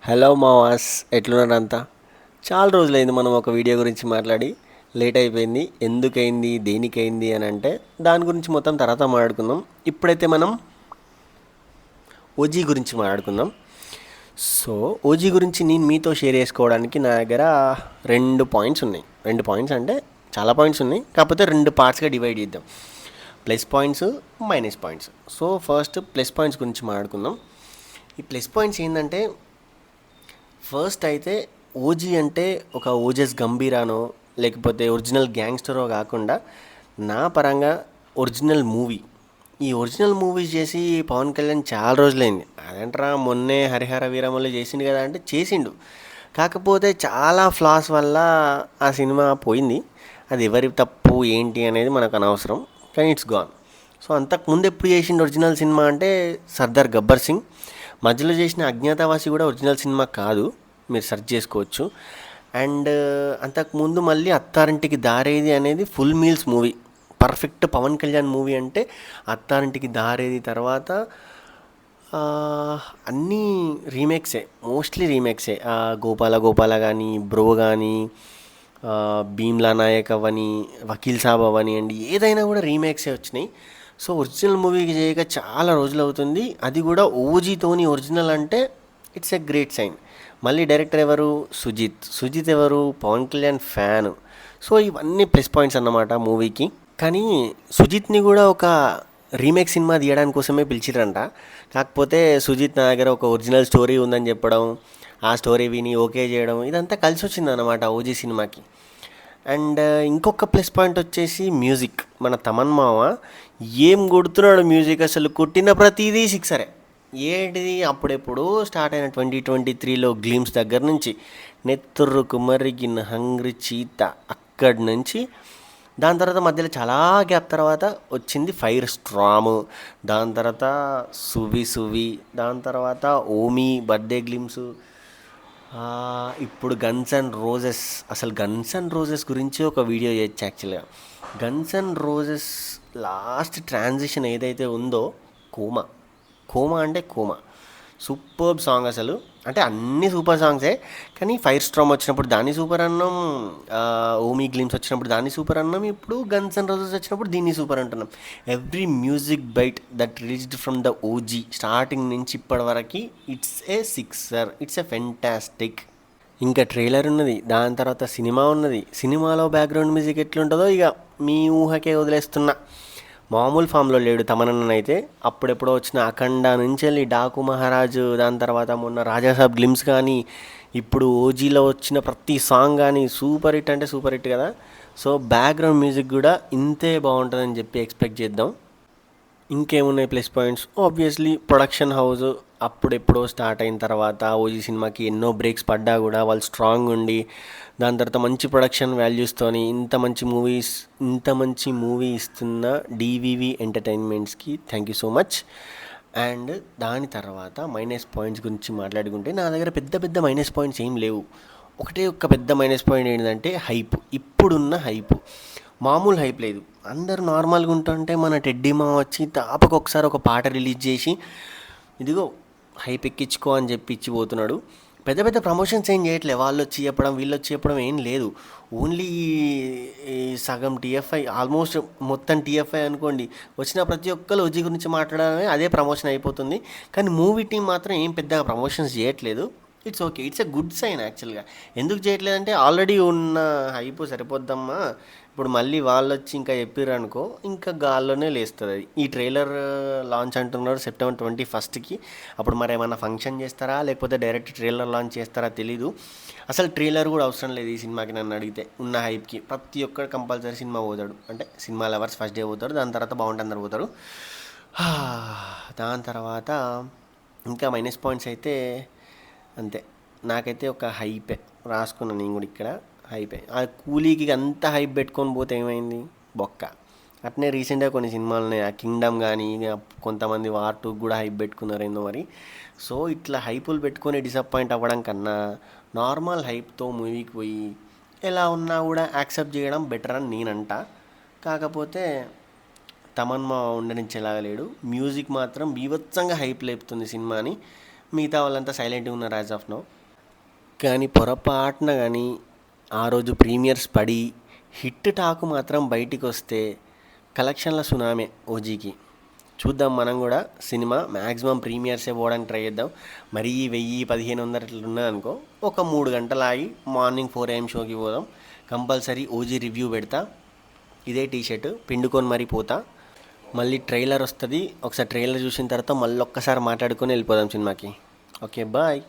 Hello మావాస్, ఎట్లున్నారంతా? చాలా రోజులైంది మనం ఒక వీడియో గురించి మాట్లాడి. లేట్ అయిపోయింది. ఎందుకైంది, దేనికైంది అని అంటే దాని గురించి మొత్తం తర్వాత మాట్లాడుకుందాం. ఇప్పుడైతే మనం ఓజీ గురించి మాట్లాడుకుందాం. సో ఓజీ గురించి నేను మీతో షేర్ చేసుకోవడానికి నా దగ్గర రెండు పాయింట్స్ ఉన్నాయి. రెండు పాయింట్స్ అంటే చాలా పాయింట్స్ ఉన్నాయి, కాకపోతే రెండు పార్ట్స్గా డివైడ్ చేద్దాం. Plus points, minus points. So first plus points గురించి మాట్లాడుకుందాం. ఈ ప్లస్ పాయింట్స్ ఏంటంటే, ఫస్ట్ అయితే ఓజీ అంటే ఒక ఓజస్ గంభీరానో లేకపోతే ఒరిజినల్ గ్యాంగ్స్టరో కాకుండా నా పరంగా ఒరిజినల్ మూవీ. ఈ ఒరిజినల్ మూవీస్ చేసి పవన్ కళ్యాణ్ చాలా రోజులైంది. అదేంట్రా మొన్నే హరిహర వీరమల్లు చేసిండు కదా అంటే చేసిండు, కాకపోతే చాలా ఫ్లాస్ వల్ల ఆ సినిమా పోయింది. అది ఎవరి తప్పు ఏంటి అనేది మనకు అనవసరం, కానీ ఇట్స్ గాన్. సో అంతకుముందు ఎప్పుడు చేసిండు ఒరిజినల్ సినిమా అంటే సర్దార్ గబ్బర్ సింగ్. మధ్యలో చేసిన అజ్ఞాతవాసి కూడా ఒరిజినల్ సినిమా కాదు, మీరు సెర్చ్ చేసుకోవచ్చు. అండ్ అంతకుముందు మళ్ళీ అత్తారింటికి దారేది అనేది full meals movie. Perfect Pawan Kalyan movie అంటే అత్తారింటికి దారేది. తర్వాత ఆ, అన్నీ రీమేక్సే, మోస్ట్లీ రీమేక్సే. గోపాల గోపాల కానీ, బ్రో కానీ, భీమ్లా నాయక్ అవని, వకీల్ సాబ్ అవని అండి, ఏదైనా కూడా రీమేక్సే వచ్చినాయి. సో ఒరిజినల్ మూవీకి చేయక చాలా రోజులు అవుతుంది. అది కూడా ఓజీతోని ఒరిజినల్ అంటే ఇట్స్ ఎ గ్రేట్ సైన్. మళ్ళీ డైరెక్టర్ ఎవరు? సుజిత్. సుజిత్ ఎవరు? పవన్ కళ్యాణ్ ఫ్యాన్. సో ఇవన్నీ ప్లస్ పాయింట్స్ అన్నమాట మూవీకి. కానీ సుజిత్ని కూడా ఒక రీమేక్ సినిమా తీయడానికి కోసమే పిలిచిరంట. కాకపోతే సుజిత్ నా దగ్గర ఒక ఒరిజినల్ స్టోరీ ఉందని చెప్పడం, ఆ స్టోరీ విని ఓకే చేయడం, ఇదంతా కలిసి వచ్చిందన్నమాట ఓజీ సినిమాకి. అండ్ ఇంకొక ప్లస్ పాయింట్ వచ్చేసి మ్యూజిక్. మన తమన్ మామ ఏం కొడుతున్నాడు మ్యూజిక్, అసలు కొట్టిన ప్రతిదీ సిక్సరే. ఏంటిది, అప్పుడెప్పుడు స్టార్ట్ అయిన 2023లో గ్లిమ్స్ దగ్గర నుంచి నెత్తుర్రు కుమరిగిన హంగ్రీ చీత అక్కడి నుంచి, దాని తర్వాత మధ్యలో చాలా గ్యాప్ తర్వాత వచ్చింది ఫైర్ స్ట్రామ్, దాని తర్వాత సువి సువి, దాని తర్వాత ఓమీ బర్త్డే గ్లిమ్స్, ఇప్పుడు గన్స్ అండ్ రోజెస్. అసలు గన్స్ అండ్ రోజెస్ గురించి ఒక వీడియో చేయొచ్చు యాక్చువల్గా. Guns and roses last transition ఏదైతే ఉందో, కోమా. కోమా అంటే కోమా సూపర్బ్ సాంగ్ అసలు. అంటే అన్ని సూపర్ సాంగ్సే, కానీ ఫైర్ స్ట్రామ్ వచ్చినప్పుడు దాన్ని సూపర్ అన్నాం, ఓమీ గ్లిమ్స్ వచ్చినప్పుడు దాన్ని సూపర్ అన్నాం, ఇప్పుడు గన్స్ అండ్ రోజెస్ వచ్చినప్పుడు దీన్ని సూపర్ అంటున్నాం. Every music byte that released from the OG starting నుంచి ఇప్పటి వరకు it's a sixer, it's a fantastic. ఇంకా ట్రైలర్ ఉన్నది, దాని తర్వాత సినిమా ఉన్నది. సినిమాలో బ్యాక్గ్రౌండ్ మ్యూజిక్ ఎట్లుంటుందో ఇక మీ ఊహకే వదిలేస్తున్నా. మామూలు ఫామ్లో లేడు తమనన్నైతే. అప్పుడెప్పుడో వచ్చిన అఖండ నుంచి వెళ్ళి డాకు మహారాజు, దాని తర్వాత మొన్న రాజాసాబ్ గ్లిమ్స్ కానీ, ఇప్పుడు ఓజీలో వచ్చిన ప్రతి సాంగ్ కానీ సూపర్ హిట్ అంటే సూపర్ హిట్ కదా. సో బ్యాక్గ్రౌండ్ మ్యూజిక్ కూడా ఇంతే బాగుంటుందని చెప్పి ఎక్స్పెక్ట్ చేద్దాం. ఇంకేమున్నాయి plus points? Obviously production house అప్పుడెప్పుడో స్టార్ట్ అయిన తర్వాత ఓజీ సినిమాకి ఎన్నో బ్రేక్స్ పడ్డా కూడా వాళ్ళు స్ట్రాంగ్ ఉండి, దాని తర్వాత మంచి ప్రొడక్షన్ వాల్యూస్తోని ఇంత మంచి మూవీ ఇస్తున్న డివివి ఎంటర్టైన్మెంట్స్కి thank you so much. And దాని తర్వాత మైనస్ పాయింట్స్ గురించి మాట్లాడుకుంటే నా దగ్గర పెద్ద పెద్ద మైనస్ పాయింట్స్ ఏం లేవు. ఒకటే ఒక్క పెద్ద మైనస్ పాయింట్ ఏంటంటే హైప్. ఇప్పుడున్న హైప్ మామూలు హైప్ లేదు. అందరు నార్మల్గా ఉంటుంటే మన టెడ్డీ మా వచ్చి తాపకొకసారి ఒక పాట రిలీజ్ చేసి ఇదిగో హైప్ ఎక్కించుకో అని చెప్పి ఇచ్చిపోతున్నాడు. పెద్ద పెద్ద ప్రమోషన్స్ ఏం చేయట్లేదు. వాళ్ళు వచ్చి చెప్పడం, వీళ్ళు వచ్చి చెప్పడం ఏం లేదు. ఓన్లీ ఈ సగం టీఎఫ్ఐ, ఆల్మోస్ట్ మొత్తం టీఎఫ్ఐ అనుకోండి, వచ్చిన ప్రతి ఒక్కరు ఓజీ గురించి మాట్లాడడమే అదే ప్రమోషన్ అయిపోతుంది. కానీ మూవీ టీం మాత్రం ఏం పెద్దగా ప్రమోషన్స్ చేయట్లేదు. It's okay, it's a good sign యాక్చువల్గా. ఎందుకు చేయట్లేదంటే ఆల్రెడీ ఉన్న హైప్ సరిపోద్దమ్మా, ఇప్పుడు మళ్ళీ వాళ్ళు వచ్చి ఇంకా చెప్పారు అనుకో, ఇంకా గాల్లోనే లేస్తుంది అది. ఈ ట్రైలర్ లాంచ్ అంటున్నారు సెప్టెంబర్ 21కి. అప్పుడు మరి ఏమన్నా ఫంక్షన్ చేస్తారా లేకపోతే డైరెక్ట్ ట్రైలర్ లాంచ్ చేస్తారా తెలీదు. అసలు ట్రైలర్ కూడా అవసరం లేదు ఈ సినిమాకి నన్ను అడిగితే. ఉన్న హైప్కి ప్రతి ఒక్కరు కంపల్సరీ సినిమా పోతాడు. అంటే సినిమా లవర్స్ ఫస్ట్ డే పోతారు, దాని తర్వాత బాగుంటుంది అందరు పోతారు. దాని తర్వాత ఇంకా మైనస్ పాయింట్స్ అయితే అంతే. నాకైతే ఒక హైపే రాసుకున్నాను నేను కూడా ఇక్కడ. హైపే ఆ కూలీకి అంత హైప్ పెట్టుకొని పోతే ఏమైంది, బొక్క. అట్నే రీసెంట్గా కొన్ని సినిమాలు ఉన్నాయి, ఆ కింగ్డమ్ కానీ, కొంతమంది వార్ 2 కూడా హైప్ పెట్టుకున్నారు ఏందో మరి. సో ఇట్లా హైపులు పెట్టుకొని డిసప్పాయింట్ అవ్వడం కన్నా నార్మల్ హైప్తో మూవీకి పోయి ఎలా ఉన్నా కూడా యాక్సెప్ట్ చేయడం బెటర్ అని నేనంట. కాకపోతే తమన్మా ఉండనిచ్చేలాగా లేడు. మ్యూజిక్ మాత్రం బీభత్సంగా హైప్ లేపుతుంది సినిమాని. మిగతా వాళ్ళంతా సైలెంట్గా ఉన్నారు యాజ్ ఆఫ్ నౌ. కానీ పొరపాటున కానీ ఆ రోజు ప్రీమియర్స్ పడి హిట్ టాక్ మాత్రం బయటికి వస్తే కలెక్షన్ల సునామే ఓజీకి. చూద్దాం మనం కూడా సినిమా మ్యాక్సిమం ప్రీమియర్సే పోవడానికి ట్రై చేద్దాం. మరీ 1000-1500 ఇట్లా ఉన్నదనుకో ఒక 3 గంటలు ఆగి మార్నింగ్ 4 AM షోకి పోదాం. కంపల్సరీ ఓజీ రివ్యూ పెడతా. ఇదే టీషర్ట్ పిండుకొని మరీ పోతా. మళ్ళీ ట్రైలర్ వస్తుంది, ఒకసారి ట్రైలర్ చూసిన తర్వాత మళ్ళీ ఒక్కసారి మాట్లాడుకొని వెళ్ళిపోదాం సినిమాకి. Okay bye.